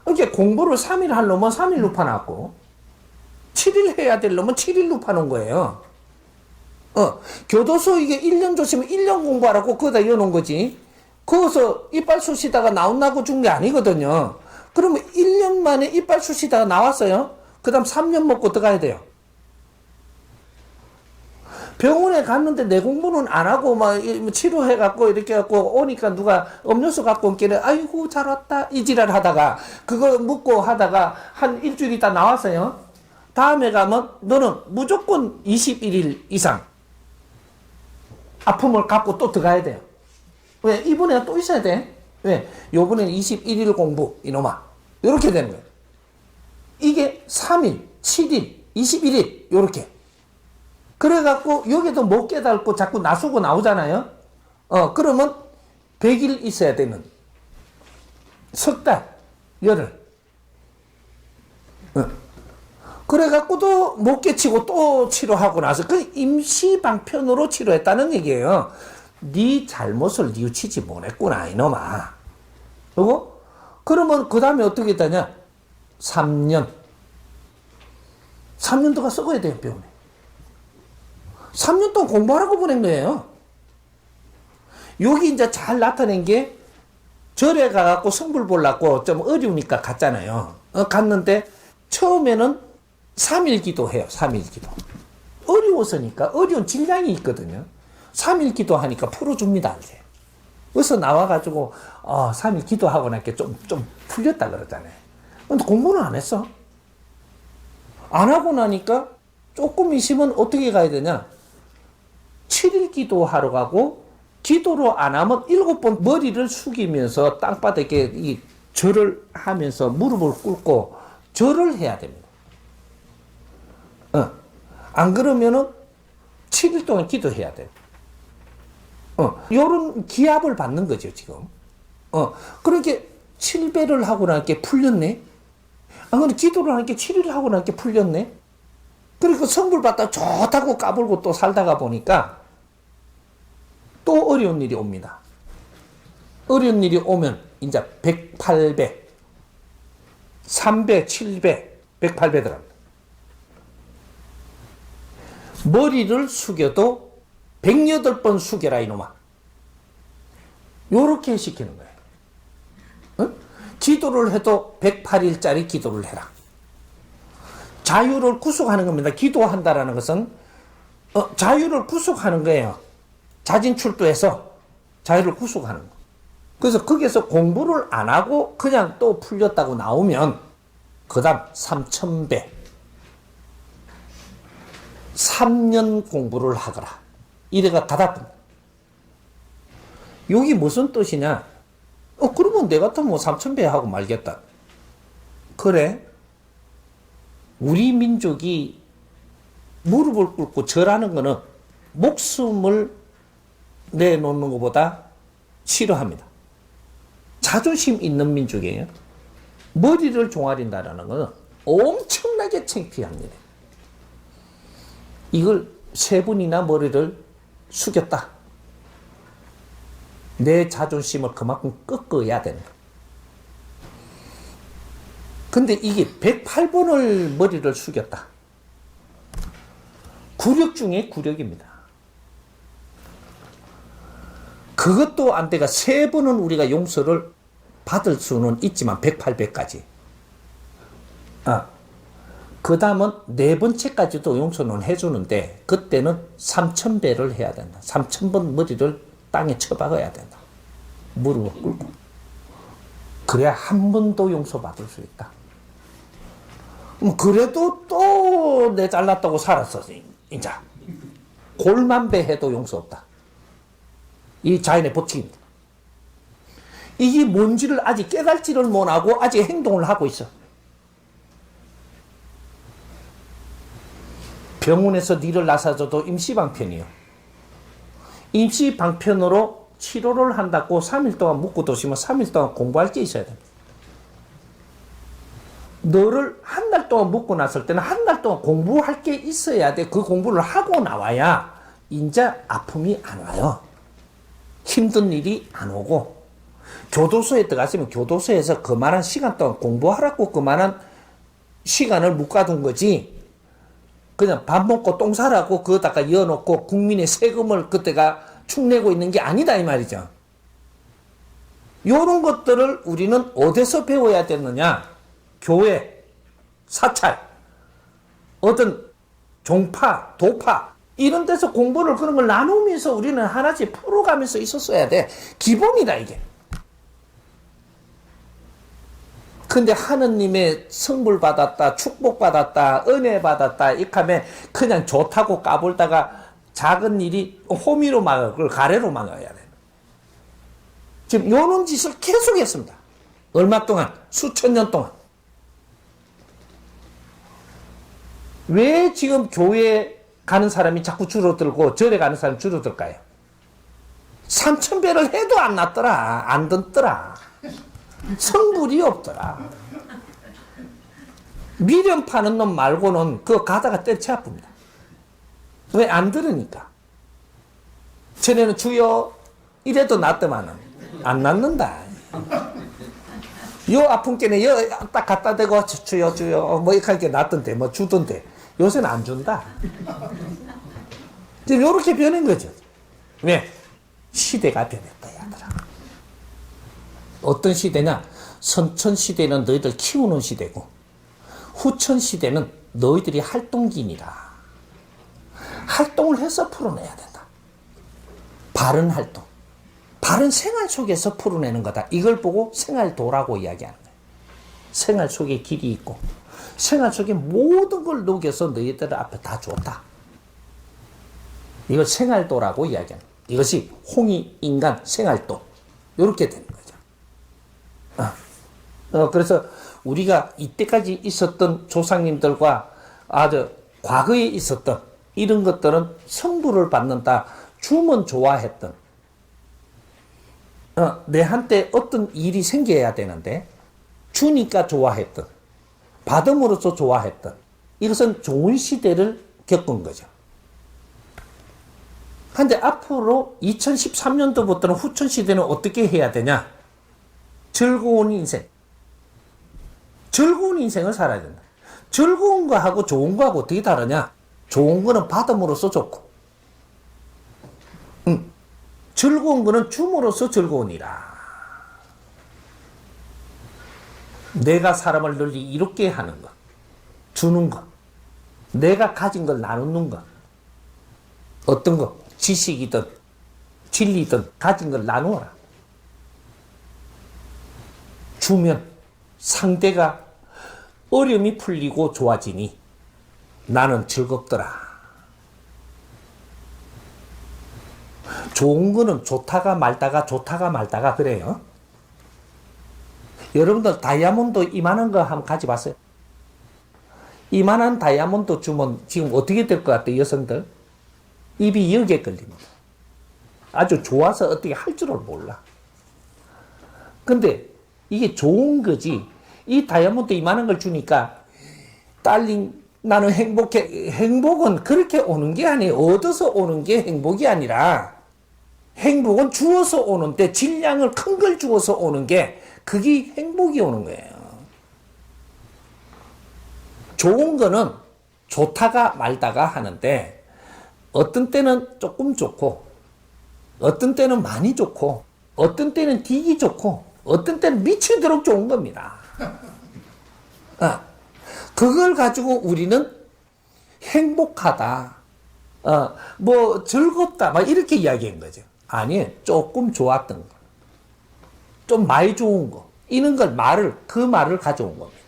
이렇게 공부를 3일 할 놈은 3일로 파놨고, 7일 해야 될 놈은 7일로 파는 거예요. 교도소 이게 1년 줬으면 1년 공부하라고 거기다 이어놓은 거지. 거기서 이빨 쑤시다가 나온다고 준 게 아니거든요. 그러면 1년 만에 이빨 쑤시다가 나왔어요. 그 다음 3년 먹고 들어가야 돼요. 병원에 갔는데 내 공부는 안 하고 막 치료해갖고 이렇게 갖고 오니까 누가 음료수 갖고 온길래 아이고 잘 왔다 이 지랄 하다가 그거 묻고 하다가 한 일주일 있다 나왔어요. 다음에 가면 너는 무조건 21일 이상 아픔을 갖고 또 들어가야 돼요. 왜? 이번에 또 있어야 돼. 왜? 요번에는 21일 공부 이놈아 이렇게 되는 거예요. 이게 3일, 7일, 21일 요렇게. 그래갖고 여기도 못 깨닫고 자꾸 나서고 나오잖아요. 그러면 100일 있어야 되는 석 달, 열흘. 그래갖고도 못 깨치고 또 치료하고 나서 그 임시 방편으로 치료했다는 얘기예요. 네 잘못을 뉘우치지 못했구나 이놈아. 그리고 그러면 그 다음에 어떻게 되냐? 3년 동안 썩어야 돼요 병원에. 3년 동안 공부하라고 보낸 거예요. 여기 이제 잘 나타낸 게 절에 가갖고 성불 보려고 좀 어려우니까 갔잖아요. 갔는데 처음에는 3일 기도해요. 3일 기도. 어려워서니까 어려운 질량이 있거든요. 3일 기도하니까 풀어줍니다. 이제. 그래서 나와가지고 3일 기도하고 나니까 좀 풀렸다 그러잖아요. 근데 공부는 안 했어. 안 하고 나니까 조금 있으면 어떻게 가야 되냐? 7일 기도하러 가고 기도로 안 하면 7번 머리를 숙이면서 땅바닥에 이 절을 하면서 무릎을 꿇고 절을 해야 됩니다. 안 그러면은 7일 동안 기도해야 돼요. 요런 기합을 받는 거죠, 지금. 그러니까 7배를 하고 나니까 풀렸네? 안 그러면 기도를 하니까 7일 하고 나니까 풀렸네? 그러니까 성불 받다 좋다고 까불고 또 살다가 보니까 또 어려운 일이 옵니다. 어려운 일이 오면 이제 108배, 3배, 7배, 108배 들어갑니다. 머리를 숙여도 108번 숙여라 이놈아. 요렇게 시키는 거예요. 기도를 해도 108일짜리 기도를 해라. 자유를 구속하는 겁니다. 기도한다라는 것은 자유를 구속하는 거예요. 자진출두해서 자유를 구속하는 거. 그래서 거기서 공부를 안 하고 그냥 또 풀렸다고 나오면 그 다음 3000배 3년 공부를 하거라. 이래가 닫아뿐. 여기 무슨 뜻이냐? 그러면 내 같으면 뭐 3000배 하고 말겠다. 그래? 우리 민족이 무릎을 꿇고 절하는 거는 목숨을 내놓는 것보다 싫어합니다. 자존심 있는 민족이에요. 머리를 종아린다라는 것은 엄청나게 창피한 일이에요. 이걸 3분이나 머리를 숙였다. 내 자존심을 그만큼 꺾어야 된다. 근데 이게 108번을 머리를 숙였다. 굴욕 중에 굴욕입니다. 그것도 안 돼가 3번은 우리가 용서를 받을 수는 있지만 108배까지. 그 다음은 4번째까지도 용서는 해주는데 그때는 3000배를 해야 된다. 3000번 머리를 땅에 쳐박아야 된다. 무릎을 꿇고. 그래야 한 번도 용서받을 수 있다. 그래도 또 내 잘났다고 살았어. 이제 골만배 해도 용서 없다. 이 자연의 법칙입니다. 이게 뭔지를 아직 깨달지를 못하고 아직 행동을 하고 있어. 병원에서 니를 나서줘도 임시방편이요. 임시방편으로 치료를 한다고 3일 동안 묵고 도시면 3일 동안 공부할 게 있어야 됩니다. 너를 한 달 동안 묵고 났을 때는 한 달 동안 공부할 게 있어야 돼. 그 공부를 하고 나와야 이제 아픔이 안 와요. 힘든 일이 안 오고 교도소에 들어갔으면 교도소에서 그만한 시간 동안 공부하라고 그만한 시간을 묶어둔 거지. 그냥 밥 먹고 똥 싸라고 그거다가 이어놓고 국민의 세금을 그때가 축내고 있는 게 아니다 이 말이죠. 이런 것들을 우리는 어디서 배워야 되느냐? 교회, 사찰, 어떤 종파, 도파 이런 데서 공부를 그런 걸 나누면서 우리는 하나씩 풀어가면서 있었어야 돼. 기본이다 이게. 근데 하느님의 성불 받았다, 축복 받았다, 은혜 받았다 이렇게 하면 그냥 좋다고 까불다가 작은 일이 호미로 막아, 그걸 가래로 막아야 돼. 지금 요런 짓을 계속 했습니다. 얼마 동안? 수천 년 동안. 왜 지금 교회에 가는 사람이 자꾸 줄어들고 절에 가는 사람이 줄어들까요? 3,000배를 해도 안 났더라. 안 듣더라. 성불이 없더라. 미련 파는 놈 말고는 그거 가다가 때려치 아픕니다. 왜 안 들으니까. 전에는 주여 이래도 낫더만은 안 낫는다. 요 아픈 게네 딱 갖다 대고 주여 주여 뭐 이렇게 하니까 낫던데 뭐 주던데 요새는 안 준다. 지금 요렇게 변한 거죠. 왜? 시대가 변했다 야들아. 어떤 시대냐? 선천 시대는 너희들 키우는 시대고 후천 시대는 너희들이 활동기니라. 활동을 해서 풀어내야 된다. 바른 활동. 바른 생활 속에서 풀어내는 거다. 이걸 보고 생활도라고 이야기하는 거예요. 생활 속에 길이 있고 생활 속에 모든 걸 녹여서 너희들 앞에 다 줬다. 이걸 생활도라고 이야기하는 거예요. 이것이 홍익인간 생활도. 이렇게 되는 거죠. 그래서 우리가 이때까지 있었던 조상님들과 아주 과거에 있었던 이런 것들은 성부를 받는다. 주면 좋아했던 내한테 어떤 일이 생겨야 되는데 주니까 좋아했던 받음으로써 좋아했던 이것은 좋은 시대를 겪은 거죠. 그런데 앞으로 2013년도부터는 후천 시대는 어떻게 해야 되냐? 즐거운 인생. 즐거운 인생을 살아야 된다. 즐거운 거하고 좋은 거하고 어떻게 다르냐? 좋은 거는 받음으로써 좋고 즐거운 거는 줌으로써 즐거우니라. 내가 사람을 널리 이롭게 하는 것, 주는 것, 내가 가진 걸 나누는 것, 어떤 것, 지식이든 진리든 가진 걸 나누어라. 주면 상대가 어려움이 풀리고 좋아지니 나는 즐겁더라. 좋은 거는 좋다가 말다가 좋다가 말다가 그래요. 여러분들 다이아몬드 이만한 거 한번 가져봤어요? 이만한 다이아몬드 주면 지금 어떻게 될 것 같아요, 여성들? 입이 여기에 걸립니다. 아주 좋아서 어떻게 할 줄을 몰라. 근데 이게 좋은 거지. 이 다이아몬드 이만한 걸 주니까 딸린 나는 행복해. 행복은 그렇게 오는 게 아니에요. 얻어서 오는 게 행복이 아니라 행복은 주어서 오는데 질량을 큰 걸 주어서 오는 게 그게 행복이 오는 거예요. 좋은 거는 좋다가 말다가 하는데 어떤 때는 조금 좋고 어떤 때는 많이 좋고 어떤 때는 되게 좋고 어떤 때는 미치도록 좋은 겁니다. 그걸 가지고 우리는 행복하다, 뭐 즐겁다, 막 이렇게 이야기한 거죠. 아니, 조금 좋았던 거, 좀 많이 좋은 거, 이런 걸 그 말을 가져온 겁니다.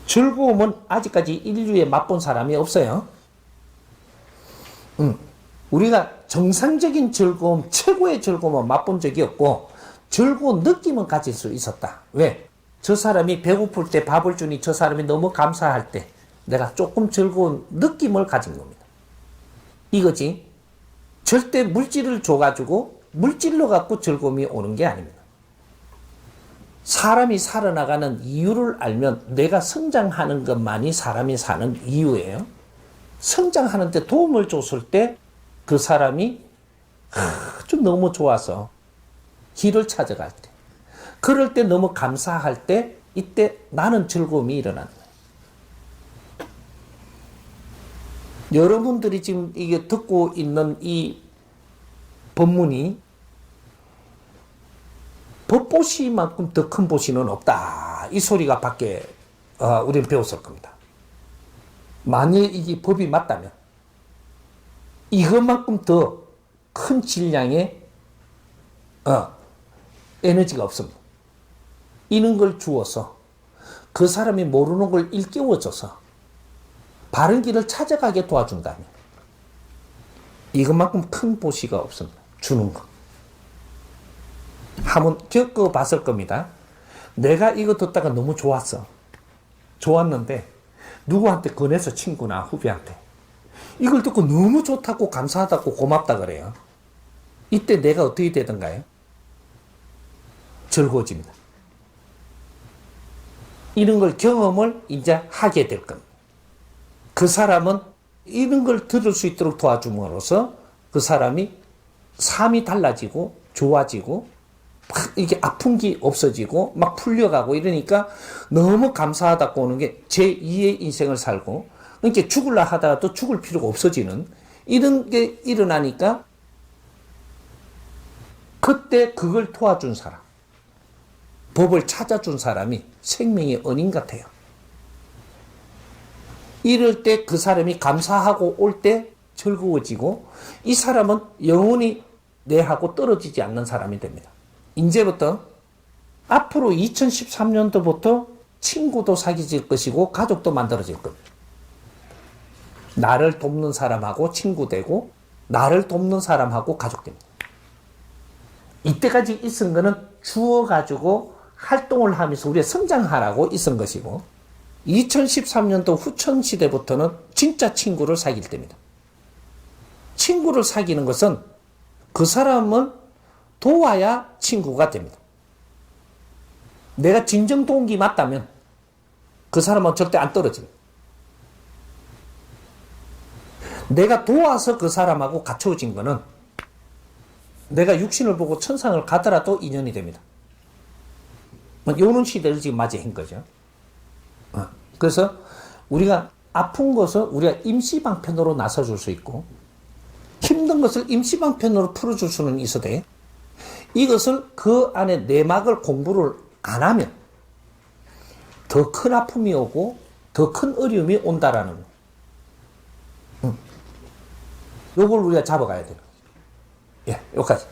즐거움은 아직까지 인류에 맛본 사람이 없어요. 우리가 정상적인 즐거움, 최고의 즐거움은 맛본 적이 없고 즐거운 느낌은 가질 수 있었다. 왜? 저 사람이 배고플 때 밥을 주니 저 사람이 너무 감사할 때 내가 조금 즐거운 느낌을 가진 겁니다. 이거지. 절대 물질을 줘가지고 물질로 갖고 즐거움이 오는 게 아닙니다. 사람이 살아나가는 이유를 알면 내가 성장하는 것만이 사람이 사는 이유예요. 성장하는 데 도움을 줬을 때 그 사람이 좀 너무 좋아서 길을 찾아갈 때. 그럴 때 너무 감사할 때 이때 나는 즐거움이 일어나는 거예요. 여러분들이 지금 이게 듣고 있는 이 법문이 법보시만큼 더 큰 보시는 없다. 이 소리가 밖에 우리는 배웠을 겁니다. 만일 이게 법이 맞다면 이것만큼 더 큰 질량의 에너지가 없습니다. 이런 걸 주어서 그 사람이 모르는 걸 일깨워줘서 바른 길을 찾아가게 도와준다면 이것만큼 큰 보시가 없습니다. 주는 거. 한번 겪어봤을 겁니다. 내가 이거 듣다가 너무 좋았어. 좋았는데 누구한테 권해서 친구나 후배한테 이걸 듣고 너무 좋다고 감사하다고 고맙다 그래요. 이때 내가 어떻게 되던가요? 즐거워집니다. 이런 걸 경험을 이제 하게 될 겁니다. 그 사람은 이런 걸 들을 수 있도록 도와줌으로써 그 사람이 삶이 달라지고 좋아지고 막 이게 아픈 게 없어지고 막 풀려가고 이러니까 너무 감사하다고 오는 게 제2의 인생을 살고 그러니까 죽을라 하다가도 죽을 필요가 없어지는 이런 게 일어나니까 그때 그걸 도와준 사람, 법을 찾아준 사람이 생명의 은인 같아요. 이럴 때 그 사람이 감사하고 올 때 즐거워지고 이 사람은 영원히 내하고 떨어지지 않는 사람이 됩니다. 이제부터 앞으로 2013년도부터 친구도 사귀질 것이고 가족도 만들어질 겁니다. 나를 돕는 사람하고 친구 되고 나를 돕는 사람하고 가족 됩니다. 이때까지 있은 거는 주어가지고 활동을 하면서 우리가 성장하라고 있은 것이고 2013년도 후천 시대부터는 진짜 친구를 사귈 때입니다. 친구를 사귀는 것은 그 사람은 도와야 친구가 됩니다. 내가 진정 동기 맞다면 그 사람은 절대 안 떨어집니다. 내가 도와서 그 사람하고 갖춰진 거는 내가 육신을 보고 천상을 가더라도 인연이 됩니다. 요런 시대를 지금 맞이한 거죠. 그래서 우리가 아픈 것을 우리가 임시방편으로 나서줄 수 있고 힘든 것을 임시방편으로 풀어줄 수는 있어도 이것을 그 안에 내막을 공부를 안 하면 더 큰 아픔이 오고 더 큰 어려움이 온다라는 요걸 우리가 잡아가야 돼요. 예, 여기까지.